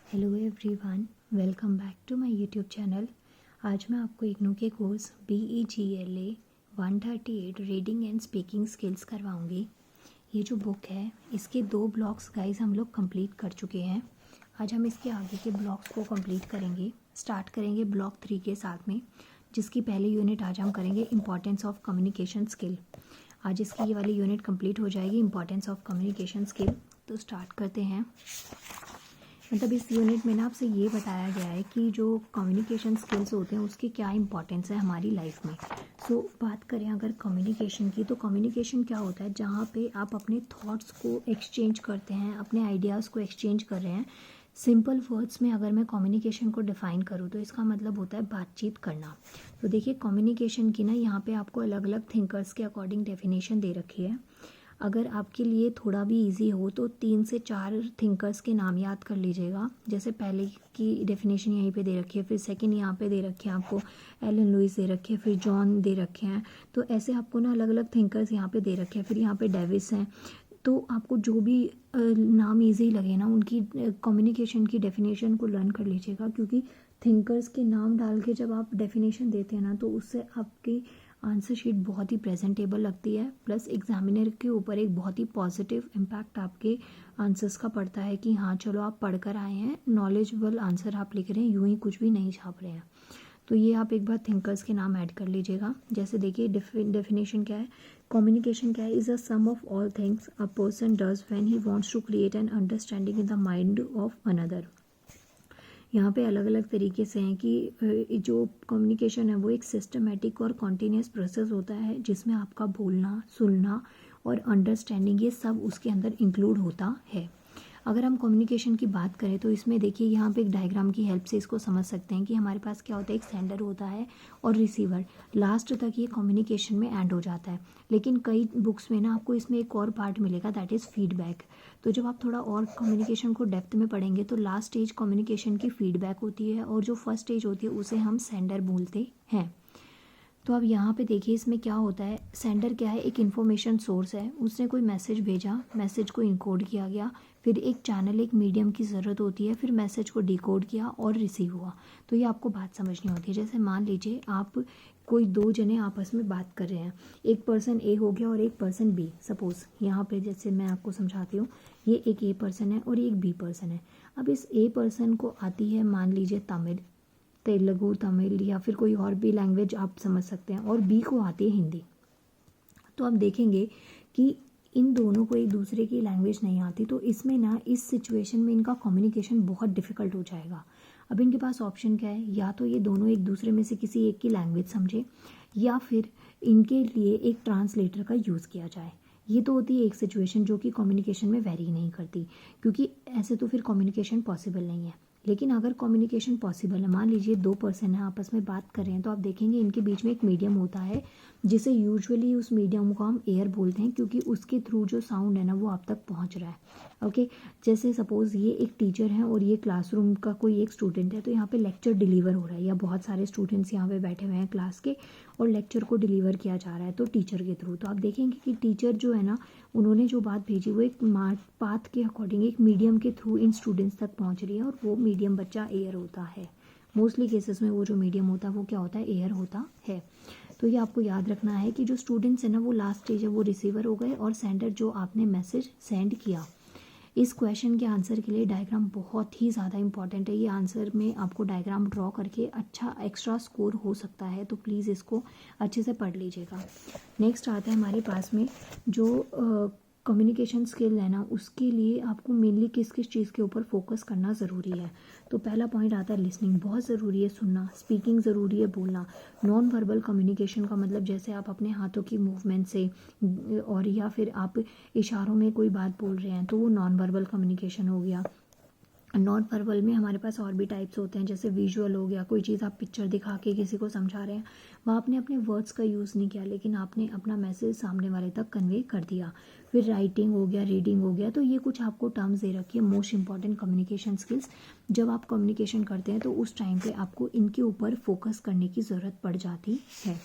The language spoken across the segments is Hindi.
Hello everyone, welcome back to my YouTube channel. आज मैं आपको इग्नू के course BEGLA 138 reading and speaking skills करवाऊंगी। ये जो बुक है इसके 2 ब्लॉक्स गाइस हम लोग कंप्लीट कर चुके हैं। आज हम इसके आगे के ब्लॉक्स को कंप्लीट करेंगे। स्टार्ट करेंगे ब्लॉक 3 के साथ में, जिसकी पहली यूनिट आज हम करेंगे इम्पॉर्टेंस ऑफ कम्युनिकेशन स्किल। आज इसकी ये वाली यूनिट कंप्लीट हो जाएगी, इम्पॉर्टेंस ऑफ कम्युनिकेशन स्किल। तो स्टार्ट करते हैं। मतलब इस यूनिट में ना आपसे ये बताया गया है कि जो कम्युनिकेशन स्किल्स होते हैं उसके क्या इंपॉर्टेंस है हमारी लाइफ में। सो बात करें अगर कम्युनिकेशन की, तो कम्युनिकेशन क्या होता है, जहाँ पे आप अपने थॉट्स को एक्सचेंज करते हैं, अपने आइडियाज़ को एक्सचेंज कर रहे हैं। सिंपल वर्ड्स में अगर मैं कम्युनिकेशन को डिफ़ाइन करूँ तो इसका मतलब होता है बातचीत करना। तो देखिए कम्युनिकेशन की ना यहाँ पे आपको अलग अलग थिंकर्स के अकॉर्डिंग डेफिनेशन दे रखी है। अगर आपके लिए थोड़ा भी इजी हो तो 3 से 4 थिंकर्स के नाम याद कर लीजिएगा। जैसे पहले की डेफिनेशन यहीं पे दे रखी है, फिर सेकंड यहाँ पे दे रखी है आपको, एलन लुइस दे रखे हैं, फिर जॉन दे रखे हैं। तो ऐसे आपको ना अलग अलग थिंकर्स यहाँ पे दे रखे हैं। फिर यहाँ पे डेविस हैं। तो आपको जो भी नाम इजी लगे ना उनकी कम्युनिकेशन की डेफिनेशन को लर्न कर लीजिएगा, क्योंकि थिंकर्स के नाम डाल के जब आप डेफिनेशन देते हैं ना तो उससे आपकी आंसर शीट बहुत ही प्रेजेंटेबल लगती है। प्लस एग्जामिनर के ऊपर एक बहुत ही पॉजिटिव इम्पैक्ट आपके आंसर्स का पड़ता है कि हाँ चलो आप पढ़कर आए हैं, नॉलेजेबल आंसर आप लिख रहे हैं, यूं ही कुछ भी नहीं छाप रहे हैं। तो ये आप एक बार थिंकर्स के नाम ऐड कर लीजिएगा। जैसे देखिए डेफिनेशन क्या है, कम्युनिकेशन क्या है, is a sum of all things a person does when he wants to create an understanding in the mind of another. यहाँ पे अलग अलग तरीके से हैं कि जो कम्युनिकेशन है वो एक सिस्टमेटिक और कॉन्टीन्यूस प्रोसेस होता है, जिसमें आपका बोलना, सुनना और अंडरस्टैंडिंग ये सब उसके अंदर इंक्लूड होता है। अगर हम कम्युनिकेशन की बात करें तो इसमें देखिए यहाँ पे एक डायग्राम की हेल्प से इसको समझ सकते हैं कि हमारे पास क्या होता है, एक सेंडर होता है और रिसीवर। लास्ट तक ये कम्युनिकेशन में एंड हो जाता है। लेकिन कई बुक्स में ना आपको इसमें एक और पार्ट मिलेगा, दैट इज़ फीडबैक। तो जब आप थोड़ा और कम्युनिकेशन को डेप्थ में पढ़ेंगे तो लास्ट स्टेज कम्युनिकेशन की फीडबैक होती है, और जो फर्स्ट स्टेज होती है उसे हम सेंडर बोलते हैं। तो अब यहाँ पे देखिए इसमें क्या होता है, सेंडर क्या है, एक इन्फॉर्मेशन सोर्स है। उसने कोई मैसेज भेजा, मैसेज को इनकोड किया गया, फिर एक चैनल, एक मीडियम की ज़रूरत होती है, फिर मैसेज को डिकोड किया और रिसीव हुआ। तो ये आपको बात समझनी होती है। जैसे मान लीजिए आप कोई 2 जने आपस में बात कर रहे हैं, एक पर्सन ए हो गया और एक पर्सन बी। सपोज़ यहाँ पे जैसे मैं आपको समझाती हूँ, ये एक ए पर्सन है और एक बी पर्सन है। अब इस ए पर्सन को आती है मान लीजिए तमिल, तेलुगु, तमिल या फिर कोई और भी लैंग्वेज आप समझ सकते हैं, और बी को आती है हिंदी। तो आप देखेंगे कि इन दोनों को एक दूसरे की लैंग्वेज नहीं आती, तो इसमें ना इस सिचुएशन में इनका कम्युनिकेशन बहुत डिफिकल्ट हो जाएगा। अब इनके पास ऑप्शन क्या है, या तो ये दोनों एक दूसरे में से किसी एक की लैंग्वेज समझे, या फिर इनके लिए एक ट्रांसलेटर का यूज़ किया जाए। ये तो होती है एक सिचुएशन जो कि कम्युनिकेशन में वेरी नहीं करती, क्योंकि ऐसे तो फिर कम्युनिकेशन पॉसिबल नहीं है। लेकिन अगर कम्युनिकेशन पॉसिबल है, मान लीजिए 2 पर्सन हैं आपस में बात कर रहे हैं, तो आप देखेंगे इनके बीच में एक मीडियम होता है, जिसे यूजुअली उस मीडियम को हम एयर बोलते हैं, क्योंकि उसके थ्रू जो साउंड है ना वो आप तक पहुंच रहा है। ओके, जैसे सपोज़ ये एक टीचर है और ये क्लासरूम का कोई एक स्टूडेंट है, तो यहाँ पे लेक्चर डिलीवर हो रहा है, या बहुत सारे स्टूडेंट्स यहाँ पे बैठे हुए हैं क्लास के और लेक्चर को डिलीवर किया जा रहा है तो टीचर के थ्रू। तो आप देखेंगे कि टीचर जो है ना, उन्होंने जो बात भेजी वो एक पाथ के अकॉर्डिंग एक मीडियम के थ्रू इन स्टूडेंट्स तक पहुँच रही है, और वो मीडियम बच्चा एयर होता है। मोस्टली केसेस में वो जो मीडियम होता है वो क्या होता है, एयर होता है। तो ये आपको याद रखना है कि जो स्टूडेंट्स है ना वो लास्ट स्टेज है, वो रिसीवर हो गए, और सेंडर जो आपने मैसेज सेंड किया। इस क्वेश्चन के आंसर के लिए डायग्राम बहुत ही ज़्यादा इंपॉर्टेंट है। ये आंसर में आपको डायग्राम ड्रॉ करके अच्छा एक्स्ट्रा स्कोर हो सकता है, तो प्लीज़ इसको अच्छे से पढ़ लीजिएगा। नेक्स्ट आता है हमारे पास में जो कम्युनिकेशन स्किल है ना, उसके लिए आपको मेनली किस किस चीज़ के ऊपर फोकस करना ज़रूरी है। तो पहला पॉइंट आता है लिसनिंग, बहुत ज़रूरी है सुनना। स्पीकिंग ज़रूरी है, बोलना। नॉन वर्बल कम्युनिकेशन का मतलब जैसे आप अपने हाथों की मूवमेंट से और या फिर आप इशारों में कोई बात बोल रहे हैं, तो वो नॉन वर्बल कम्युनिकेशन हो गया। नॉन वर्बल में हमारे पास और भी टाइप्स होते हैं, जैसे विजुअल हो गया, कोई चीज़ आप पिक्चर दिखा के किसी को समझा रहे हैं, वहाँ आपने अपने वर्ड्स का यूज़ नहीं किया, लेकिन आपने अपना मैसेज सामने वाले तक कन्वे कर दिया। फिर राइटिंग हो गया, रीडिंग हो गया। तो ये कुछ आपको टर्म्स दे रखी है, मोस्ट इंपॉर्टेंट कम्युनिकेशन स्किल्स। जब आप कम्युनिकेशन करते हैं तो उस टाइम पे आपको इनके ऊपर फोकस करने की ज़रूरत पड़ जाती है।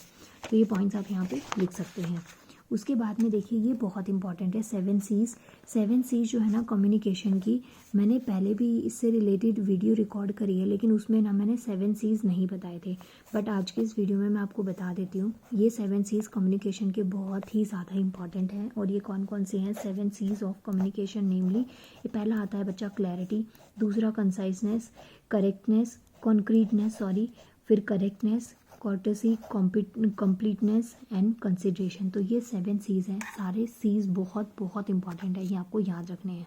तो ये पॉइंट्स आप यहाँ पे लिख सकते हैं। उसके बाद में देखिए ये बहुत इंपॉर्टेंट है 7 C's। 7 C's जो है ना कम्युनिकेशन की, मैंने पहले भी इससे रिलेटेड वीडियो रिकॉर्ड करी है, लेकिन उसमें ना मैंने 7 C's नहीं बताए थे, बट आज के इस वीडियो में मैं आपको बता देती हूँ। ये 7 C's कम्युनिकेशन के बहुत ही ज़्यादा इंपॉर्टेंट हैं। और ये कौन कौन से हैं 7 C's ऑफ कम्युनिकेशन? नेमली ये पहला आता है बच्चा क्लैरिटी, दूसरा कंसाइजनेस, करेक्टनेस, कॉन्क्रीटनेस सॉरी, फिर correctness, courtesy, completeness and consideration. तो ये 7 C's हैं। सारे C's बहुत बहुत इंपॉर्टेंट है, ये आपको याद रखने हैं।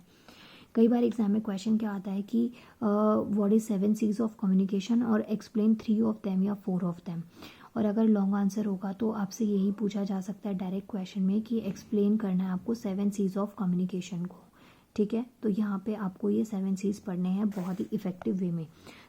कई बार एग्जाम में क्वेश्चन क्या आता है कि what is 7 C's of communication और एक्सप्लेन 3 ऑफ देम या 4 ऑफ देम। और अगर लॉन्ग आंसर होगा तो आपसे यही पूछा जा सकता है डायरेक्ट क्वेश्चन में कि एक्सप्लेन करना है आपको 7 C's ऑफ कम्युनिकेशन को। ठीक है, तो यहाँ पे आपको ये 7 C's पढ़ने हैं बहुत ही इफेक्टिव वे में।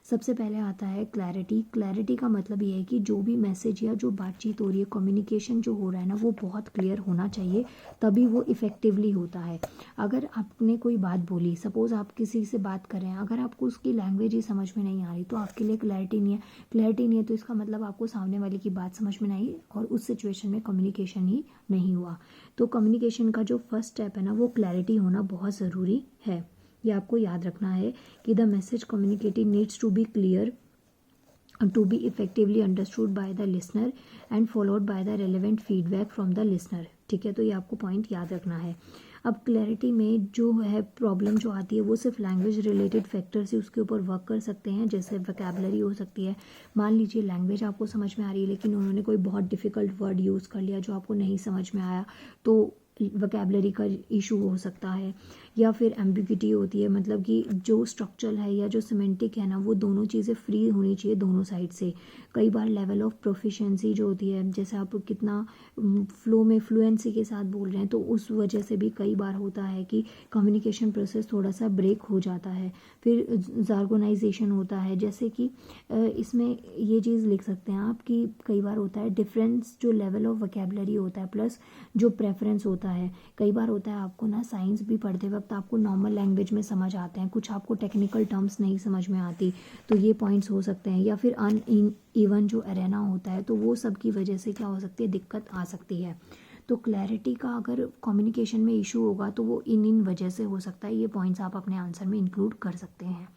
सबसे पहले आता है क्लैरिटी। क्लैरिटी का मतलब ये है कि जो भी मैसेज या जो बातचीत हो रही है, कम्युनिकेशन जो हो रहा है ना, वो बहुत क्लियर होना चाहिए, तभी वो इफेक्टिवली होता है। अगर आपने कोई बात बोली, सपोज आप किसी से बात कर रहे हैं, अगर आपको उसकी लैंग्वेज ही समझ में नहीं आ रही तो आपके लिए क्लैरिटी नहीं है। क्लैरिटी नहीं है तो इसका मतलब आपको सामने वाले की बात समझ में नहीं आई और उस सिचुएशन में कम्युनिकेशन ही नहीं हुआ। तो कम्युनिकेशन का जो फर्स्ट स्टेप है ना, वो क्लैरिटी होना बहुत ज़रूरी है। ये आपको याद रखना है कि the message communicated needs to be clear, to be effectively understood by the listener and followed by the relevant feedback from the listener। ठीक है, तो ये आपको पॉइंट याद रखना है। अब क्लैरिटी में जो है प्रॉब्लम जो आती है वो सिर्फ लैंग्वेज रिलेटेड फैक्टर से उसके ऊपर वर्क कर सकते हैं, जैसे वोकैबुलरी हो सकती है। मान लीजिए लैंग्वेज आपको समझ में आ रही है लेकिन उन्होंने कोई बहुत डिफ़िकल्ट वर्ड यूज़ कर लिया जो आपको नहीं समझ में आया, तो वोकैबुलरी का इशू हो सकता है। या फिर एम्बिग्युइटी होती है, मतलब कि जो स्ट्रक्चरल है या जो सिमेंटिक है ना, वो दोनों चीज़ें फ्री होनी चाहिए दोनों साइड से। कई बार लेवल ऑफ प्रोफिशिएंसी जो होती है, जैसे आप कितना फ्लो में फ्लुएंसी के साथ बोल रहे हैं, तो उस वजह से भी कई बार होता है कि कम्युनिकेशन प्रोसेस थोड़ा सा ब्रेक हो जाता है। फिर जार्गोनाइजेशन होता है, जैसे कि इसमें ये चीज़ लिख सकते हैं आप कि कई बार होता है डिफरेंस जो लेवल ऑफ वोकैबुलरी होता है प्लस जो प्रेफरेंस होता है। कई बार होता है आपको ना साइंस भी पढ़ते वक्त आपको नॉर्मल लैंग्वेज में समझ आते हैं, कुछ आपको टेक्निकल टर्म्स नहीं समझ में आती, तो ये पॉइंट्स हो सकते हैं। या फिर इवन जो अरेना होता है, तो वो सब की वजह से क्या हो सकती है, दिक्कत आ सकती है। तो क्लैरिटी का अगर कम्युनिकेशन में इशू होगा तो वो इन वजह से हो सकता है। ये पॉइंट्स आप अपने आंसर में इंक्लूड कर सकते हैं।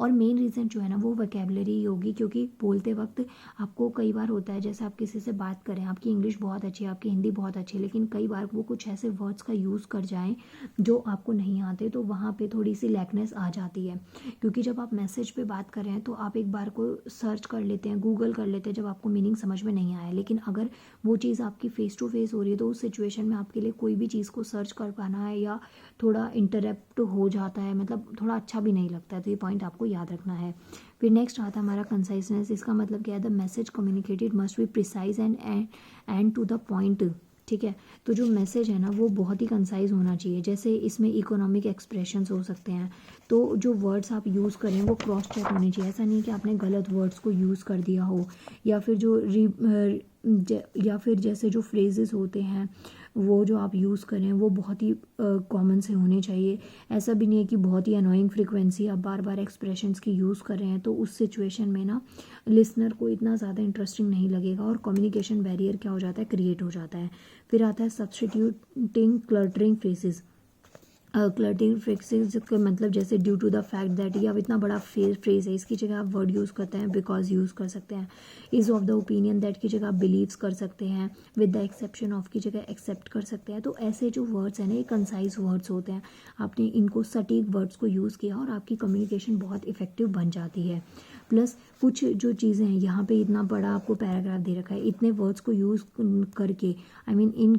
और मेन रीज़न जो है ना वो वोकैबुलरी ही होगी, क्योंकि बोलते वक्त आपको कई बार होता है, जैसे आप किसी से बात करें, आपकी इंग्लिश बहुत अच्छी है, आपकी हिंदी बहुत अच्छी है, लेकिन कई बार वो कुछ ऐसे वर्ड्स का यूज़ कर जाएं जो आपको नहीं आते, तो वहाँ पे थोड़ी सी लैकनेस आ जाती है। क्योंकि जब आप मैसेज पे बात कर रहे हैं तो आप एक बार को सर्च कर लेते हैं, गूगल कर लेते हैं जब आपको मीनिंग समझ में नहीं आया, लेकिन अगर वो चीज़ आपकी फेस टू फेस हो रही है तो उस सिचुएशन में आपके लिए कोई भी चीज़ को सर्च कर पाना है या थोड़ा इंटरप्ट हो जाता है, मतलब थोड़ा अच्छा भी नहीं लगता है। तो ये पॉइंट आपको याद रखना है। फिर नेक्स्ट आता है हमारा कंसाइजनेस। इसका मतलब क्या है, the message communicated must be precise and to the point. ठीक है, तो जो मैसेज है ना वो बहुत ही कंसाइज होना चाहिए। जैसे इसमें इकोनॉमिक एक्सप्रेशंस हो सकते हैं, तो जो वर्ड्स आप यूज़ करें वो क्रॉस चेक होने चाहिए। ऐसा नहीं कि आपने गलत वर्ड्स को यूज़ कर दिया हो, या फिर जैसे जो फ्रेजेस होते हैं वो जो आप यूज़ करें वो बहुत ही कॉमन से होने चाहिए। ऐसा भी नहीं है कि बहुत ही अनोइंग फ्रीक्वेंसी आप बार बार एक्सप्रेशंस की यूज़ कर रहे हैं, तो उस सिचुएशन में ना लिसनर को इतना ज़्यादा इंटरेस्टिंग नहीं लगेगा और कम्युनिकेशन बैरियर क्या हो जाता है, क्रिएट हो जाता है। फिर आता है substituting cluttering phrases. Cluttering phrases का मतलब जैसे due to the fact that, या इतना बड़ा फ्रेज है, इसकी जगह आप वर्ड यूज़ करते हैं बिकॉज यूज़ कर सकते हैं। Is of the opinion that की जगह आप बिलीव्स कर सकते हैं, विद द एक्सेप्शन ऑफ की जगह एक्सेप्ट कर सकते हैं। तो ऐसे जो वर्ड्स हैं ना, ये कंसाइज वर्ड्स होते हैं। आपने इनको सटीक वर्ड्स को यूज़ किया और आपकी कम्युनिकेशन बहुत इफेक्टिव बन जाती है। प्लस कुछ जो चीज़ें हैं, यहाँ पे इतना बड़ा आपको पैराग्राफ दे रखा है, इतने वर्ड्स को यूज़ करके, आई मीन इन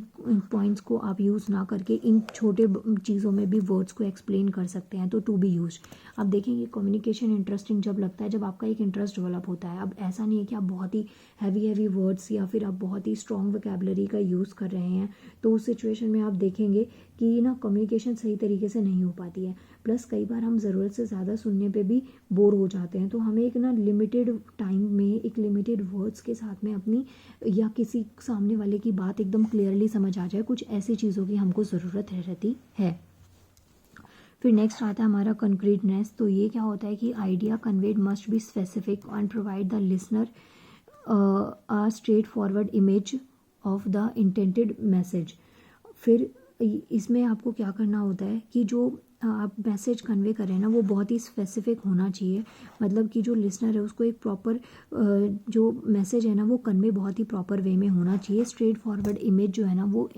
पॉइंट्स को आप यूज़ ना करके इन छोटे चीज़ों में भी वर्ड्स को एक्सप्लेन कर सकते हैं, तो टू बी यूज। आप देखेंगे कम्युनिकेशन इंटरेस्टिंग जब लगता है जब आपका एक इंटरेस्ट डेवलप होता है। अब ऐसा नहीं है कि आप बहुत ही हैवी वर्ड्स या फिर आप बहुत ही स्ट्रॉन्ग वोकैबुलरी का यूज़ कर रहे हैं, तो उस सिचुएशन में आप देखेंगे कि ना कम्युनिकेशन सही तरीके से नहीं हो पाती है। प्लस कई बार हम ज़रूरत से ज़्यादा सुनने पे भी बोर हो जाते हैं, तो हमें एक ना लिमिटेड टाइम में एक लिमिटेड वर्ड्स के साथ में अपनी या किसी सामने वाले की बात एकदम क्लियरली समझ आ जाए, कुछ ऐसी चीज़ों की हमको ज़रूरत रहती है। फिर नेक्स्ट आता है हमारा कंक्रीटनेस। तो ये क्या होता है कि idea conveyed must be specific and provide the listener a straight forward image of the intended message. फिर इसमें आपको क्या करना होता है कि जो आप मैसेज कन्वे करें ना वो बहुत ही स्पेसिफिक होना चाहिए। मतलब कि जो लिसनर है उसको एक प्रॉपर जो मैसेज है ना वो कन्वे बहुत ही प्रॉपर वे में होना चाहिए। स्ट्रेट फॉरवर्ड इमेज जो है ना वो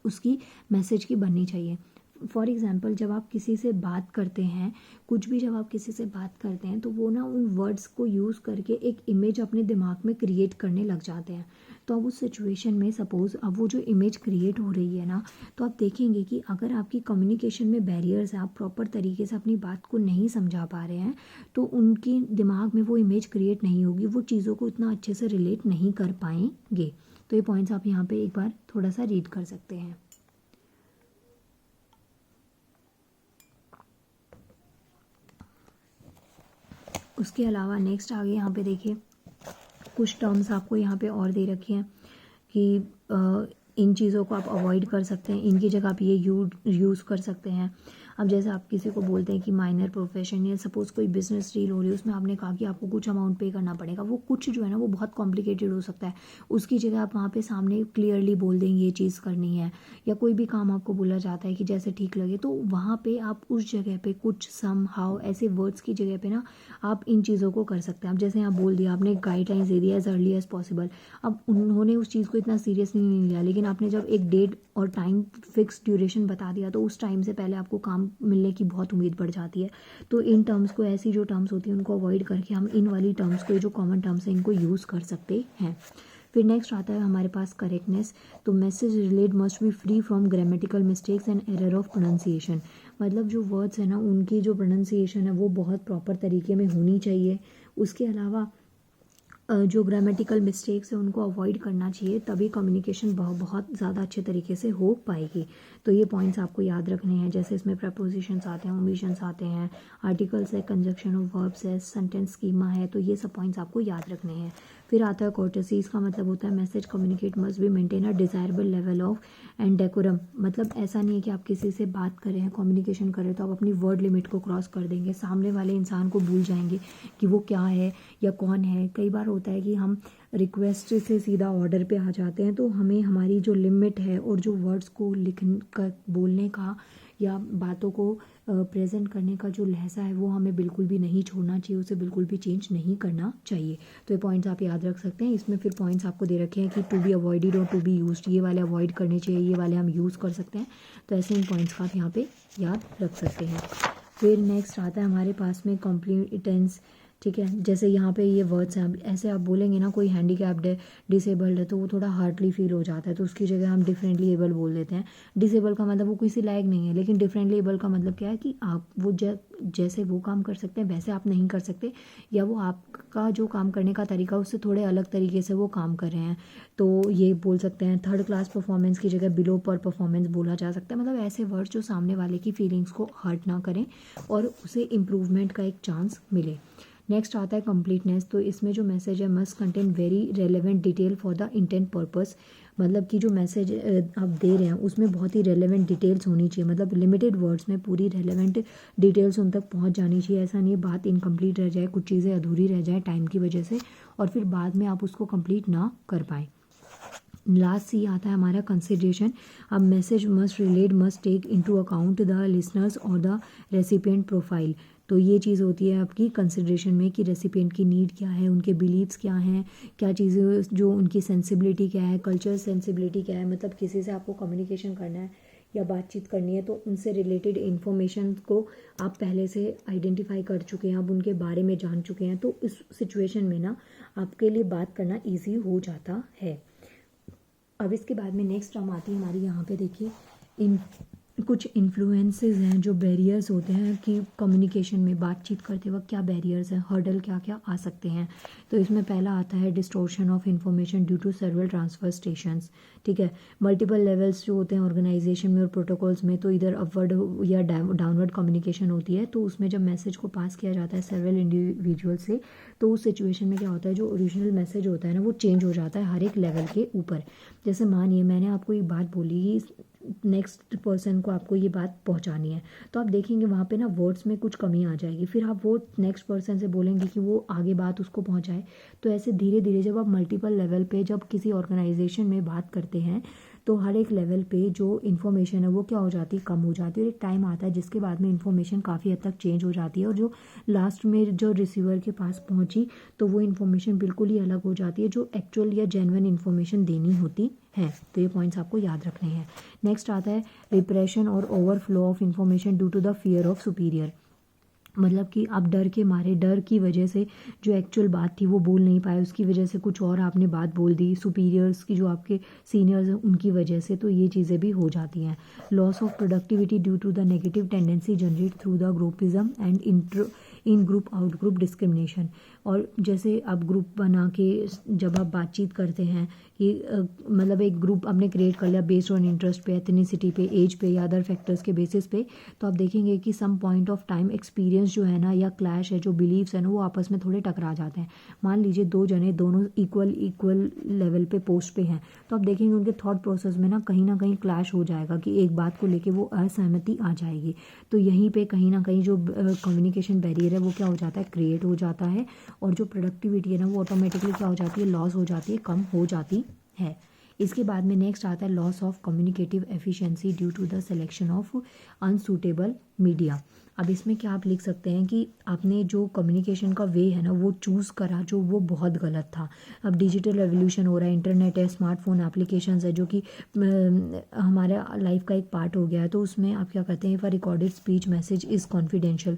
उसकी मैसेज की बननी चाहिए। फॉर एग्ज़ाम्पल जब आप किसी से बात करते हैं, कुछ भी जब आप किसी से बात करते हैं तो वो ना उन वर्ड्स को यूज़ करके एक इमेज अपने दिमाग में क्रिएट करने लग जाते हैं। तो अब उस सिचुएशन में सपोज़ अब वो जो इमेज क्रिएट हो रही है ना, तो आप देखेंगे कि अगर आपकी कम्युनिकेशन में बैरियर्स हैं, आप प्रॉपर तरीके से अपनी बात को नहीं समझा पा रहे हैं, तो उनकी दिमाग में वो इमेज क्रिएट नहीं होगी, वो चीज़ों को इतना अच्छे से रिलेट नहीं कर पाएंगे। तो ये पॉइंट्स आप यहाँ पे एक बार थोड़ा सा रीड कर सकते हैं। उसके अलावा नेक्स्ट आगे यहाँ पे देखिए कुछ टर्म्स आपको यहाँ पे और दे रखे हैं कि इन चीज़ों को आप अवॉइड कर सकते हैं, इनकी जगह आप ये यूज़ कर सकते हैं। अब जैसे आप किसी को बोलते हैं कि माइनर प्रोफेशन या सपोज़ कोई बिजनेस डील हो रही है, उसमें आपने कहा कि आपको कुछ अमाउंट पे करना पड़ेगा, वो कुछ जो है ना वो बहुत कॉम्प्लिकेटेड हो सकता है, उसकी जगह आप वहाँ पे सामने क्लियरली बोल देंगे ये चीज़ करनी है। या कोई भी काम आपको बोला जाता है कि जैसे ठीक लगे, तो वहाँ पे आप उस जगह पे कुछ सम हाउ ऐसे वर्ड्स की जगह पे ना आप इन चीज़ों को कर सकते हैं। अब जैसे यहाँ बोल दिया आपने, गाइडलाइंस दे दिया एज अर्ली एज पॉसिबल। अब उन्होंने उस चीज़ को इतना सीरियसली नहीं लिया, लेकिन आपने जब एक डेट और टाइम फिक्स ड्यूरेशन बता दिया तो उस टाइम से पहले आपको काम मिलने की बहुत उम्मीद बढ़ जाती है। तो इन टर्म्स को, ऐसी जो टर्म्स होती हैं उनको अवॉइड करके हम इन वाली टर्म्स को, जो कॉमन टर्म्स हैं, इनको यूज़ कर सकते हैं। फिर नेक्स्ट आता है हमारे पास करेक्टनेस। तो message relate must be free from grammatical mistakes and error of pronunciation. मतलब जो वर्ड्स है ना उनकी जो प्रोनाउंसिएशन है वो बहुत प्रॉपर तरीके में होनी चाहिए। उसके अलावा जो ग्रामेटिकल मिस्टेक्स है उनको अवॉइड करना चाहिए, तभी कम्युनिकेशन बहुत ज़्यादा अच्छे तरीके से हो पाएगी। तो ये पॉइंट्स आपको याद रखने हैं। जैसे इसमें प्रपोजिशंस आते हैं, ओमिशंस आते हैं, आर्टिकल्स है, कंजक्शन ऑफ वर्ब्स है, सेंटेंस स्कीमा है, तो ये सब पॉइंट्स आपको याद रखने हैं। फिर आता है कोर्टेसी। इसका मतलब होता है message communicate must be maintain a desirable level of and decorum. मतलब ऐसा नहीं है कि आप किसी से बात करें हैं, कम्युनिकेशन करें तो आप अपनी वर्ड लिमिट को क्रॉस कर देंगे, सामने वाले इंसान को भूल जाएंगे कि वो क्या है या कौन है। कई बार होता है कि हम रिक्वेस्ट से सीधा ऑर्डर पे आ जाते हैं, तो हमें हमारी जो लिमिट है और जो वर्ड्स को लिखने का, बोलने का या बातों को प्रेजेंट करने का जो लहजा है वो हमें बिल्कुल भी नहीं छोड़ना चाहिए, उसे बिल्कुल भी चेंज नहीं करना चाहिए। तो ये पॉइंट्स आप याद रख सकते हैं। इसमें फिर पॉइंट्स आपको दे रखे हैं कि टू बी अवॉइडेड और टू बी यूज्ड, ये वाले अवॉइड करने चाहिए, ये वाले हम यूज़ कर सकते हैं। तो ऐसे इन पॉइंट्स का आप यहाँ पे याद रख सकते हैं। फिर नेक्स्ट आता है हमारे पास में कॉम्प्लीटेंस। ठीक है, जैसे यहाँ पे ये वर्ड्स हैं, ऐसे आप बोलेंगे ना कोई हैंडीकैप्ड है, डिसेबल्ड है, तो वो थोड़ा हार्डली फील हो जाता है, तो उसकी जगह हम डिफरेंटली एबल बोल देते हैं। डिसेबल का मतलब वो किसी लायक नहीं है, लेकिन डिफरेंटली एबल का मतलब क्या है कि आप वो जैसे वो काम कर सकते हैं वैसे आप नहीं कर सकते, या वो आपका जो काम करने का तरीका उससे थोड़े अलग तरीके से वो काम कर रहे हैं, तो ये बोल सकते हैं। थर्ड क्लास परफॉर्मेंस की जगह बिलो पर परफॉर्मेंस बोला जा सकता है। मतलब ऐसे वर्ड्स जो सामने वाले की फीलिंग्स को हर्ट ना करें और उसे इम्प्रूवमेंट का एक चांस मिले। नेक्स्ट आता है कंप्लीटनेस। तो इसमें जो मैसेज है must contain very relevant detail for the intent purpose. मतलब कि जो मैसेज आप दे रहे हैं उसमें बहुत ही रेलेवेंट डिटेल्स होनी चाहिए, मतलब लिमिटेड वर्ड्स में पूरी रेलेवेंट डिटेल्स उन तक पहुंच जानी चाहिए। ऐसा नहीं बात इनकम्प्लीट रह जाए, कुछ चीज़ें अधूरी रह जाए टाइम की वजह से, और फिर बाद में आप उसको कंप्लीट ना कर पाएँ। लास्ट सी आता है हमारा कंसिडरेशन। अब message must relate must take into account the listeners और द रेसिपिएंट प्रोफाइल। तो ये चीज़ होती है आपकी कंसिडरेशन में कि रेसिपिएंट की नीड क्या है, उनके बिलीव्स क्या हैं, क्या चीज़ें जो उनकी सेंसिबिलिटी क्या है, कल्चर सेंसिबिलिटी क्या है। मतलब किसी से आपको कम्युनिकेशन करना है या बातचीत करनी है तो उनसे रिलेटेड इन्फॉर्मेशन को आप पहले से आइडेंटिफाई कर चुके हैं, आप उनके बारे में जान चुके हैं, तो इस सिचुएशन में ना आपके लिए बात करना ईजी हो जाता है। अब इसके बाद में नेक्स्ट टर्म आती है हमारी यहाँ पे, देखिए इन कुछ इन्फ्लुएंसेस हैं, जो बैरियर्स होते हैं कि कम्युनिकेशन में बातचीत करते वक्त क्या बैरियर्स हैं, हर्डल क्या क्या आ सकते हैं। तो इसमें पहला आता है distortion of information due to several transfer stations. ठीक है, मल्टीपल लेवल्स जो होते हैं ऑर्गेनाइजेशन में और प्रोटोकॉल्स में, तो इधर अपवर्ड या डाउनवर्ड कम्युनिकेशन होती है। तो उसमें जब मैसेज को पास किया जाता है सर्वल इंडिविजुअल से, तो उस सिचुएशन में क्या होता है, जो ओरिजिनल मैसेज होता है ना वो चेंज हो जाता है हर एक लेवल के ऊपर। जैसे मानिए मैंने आपको एक बात बोली, नेक्स्ट पर्सन को आपको ये बात पहुंचानी है, तो आप देखेंगे वहाँ पे ना वर्ड्स में कुछ कमी आ जाएगी, फिर आप वो नेक्स्ट पर्सन से बोलेंगे कि वो आगे बात उसको पहुंचाए। तो ऐसे धीरे धीरे जब आप मल्टीपल लेवल पे जब किसी ऑर्गेनाइजेशन में बात करते हैं तो हर एक लेवल पे जो इन्फॉर्मेशन है वो क्या हो जाती है, कम हो जाती है। और एक टाइम आता है जिसके बाद में इन्फॉर्मेशन काफ़ी हद तक चेंज हो जाती है और जो लास्ट में जो रिसीवर के पास पहुंची तो वो इन्फॉर्मेशन बिल्कुल ही अलग हो जाती है जो एक्चुअल या जेन्युइन इन्फॉर्मेशन देनी होती है। तो ये पॉइंट्स आपको याद रखने हैं। नेक्स्ट आता है रिप्रेशन और overflow of information due to the fear of superior. मतलब कि आप डर के मारे, डर की वजह से जो एक्चुअल बात थी वो बोल नहीं पाए, उसकी वजह से कुछ और आपने बात बोल दी, सुपीरियर्स की जो आपके सीनियर्स हैं उनकी वजह से, तो ये चीज़ें भी हो जाती हैं। Loss of productivity due to the negative tendency generate through the groupism and in group out group discrimination. और जैसे आप ग्रुप बना के जब आप बातचीत करते हैं कि मतलब एक ग्रुप आपने क्रिएट कर लिया बेस्ड ऑन इंटरेस्ट पे, एथनिसिटी पे, एज पे या अदर फैक्टर्स के बेसिस पे, तो आप देखेंगे कि some point of time experience जो है ना या क्लैश है, जो बिलीव्स है ना, वो आपस में थोड़े टकरा जाते हैं। मान लीजिए दो जने दोनों इक्वल लेवल पे पोस्ट पे हैं, तो आप देखेंगे उनके थॉट प्रोसेस में ना कहीं क्लैश हो जाएगा कि एक बात को लेके वो असहमति आ जाएगी। तो यहीं पे कहीं ना कहीं जो कम्युनिकेशन बैरियर है वो क्या हो जाता है, क्रिएट हो जाता है और जो प्रोडक्टिविटी है ना वो ऑटोमेटिकली क्या हो जाती है, लॉस हो जाती है, कम हो जाती है। इसके बाद में नेक्स्ट आता है loss of communicative efficiency due to the selection of unsuitable media. अब इसमें क्या आप लिख सकते हैं कि आपने जो कम्युनिकेशन का वे है ना वो चूज़ करा जो वो बहुत गलत था। अब डिजिटल रेवोल्यूशन हो रहा है, इंटरनेट है, स्मार्टफोन एप्लीकेशंस है जो कि हमारे लाइफ का एक पार्ट हो गया है, तो उसमें आप क्या कहते हैं, if a recorded speech message is confidential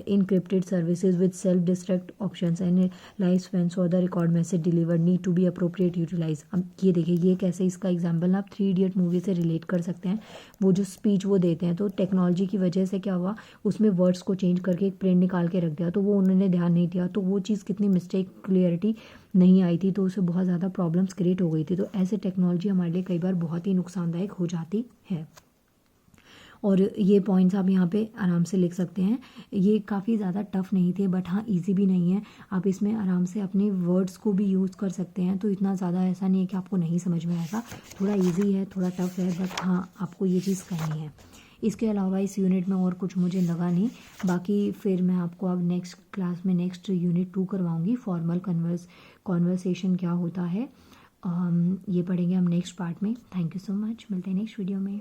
encrypted services with self destruct options and life spans और the record message deliver need to be appropriate utilize. अब ये देखिए ये कैसे, इसका एग्जाम्पल आप 3 इडियट मूवी से रिलेट कर सकते हैं। वो जो स्पीच वो देते हैं तो टेक्नोलॉजी की वजह से क्या हुआ, उसमें वर्ड्स को चेंज करके एक प्रिंट निकाल के रख दिया, तो वो उन्होंने ध्यान नहीं दिया, तो वो चीज़ कितनी मिस्टेक, क्लियरिटी नहीं आई थी, तो उससे बहुत ज़्यादा प्रॉब्लम्स क्रिएट हो गई थी। तो ऐसे टेक्नोलॉजी हमारे लिए कई बार बहुत ही नुकसानदायक हो जाती है। और ये पॉइंट्स आप यहाँ पे आराम से लिख सकते हैं। ये काफ़ी ज़्यादा टफ नहीं थे बट हाँ ईजी भी नहीं है। आप इसमें आराम से अपने वर्ड्स को भी यूज़ कर सकते हैं, तो इतना ज़्यादा ऐसा नहीं है कि आपको नहीं समझ में आएगा। थोड़ा ईजी है, थोड़ा टफ है, बट हाँ आपको ये चीज़ करनी है। इसके अलावा इस यूनिट में और कुछ मुझे लगा नहीं। बाकी फिर मैं आपको अब नेक्स्ट क्लास में नेक्स्ट यूनिट 2 करवाऊँगी, फॉर्मल कन्वर्सेशन क्या होता है, ये पढ़ेंगे हम नेक्स्ट पार्ट में। थैंक यू सो मच, मिलते हैं नेक्स्ट वीडियो में।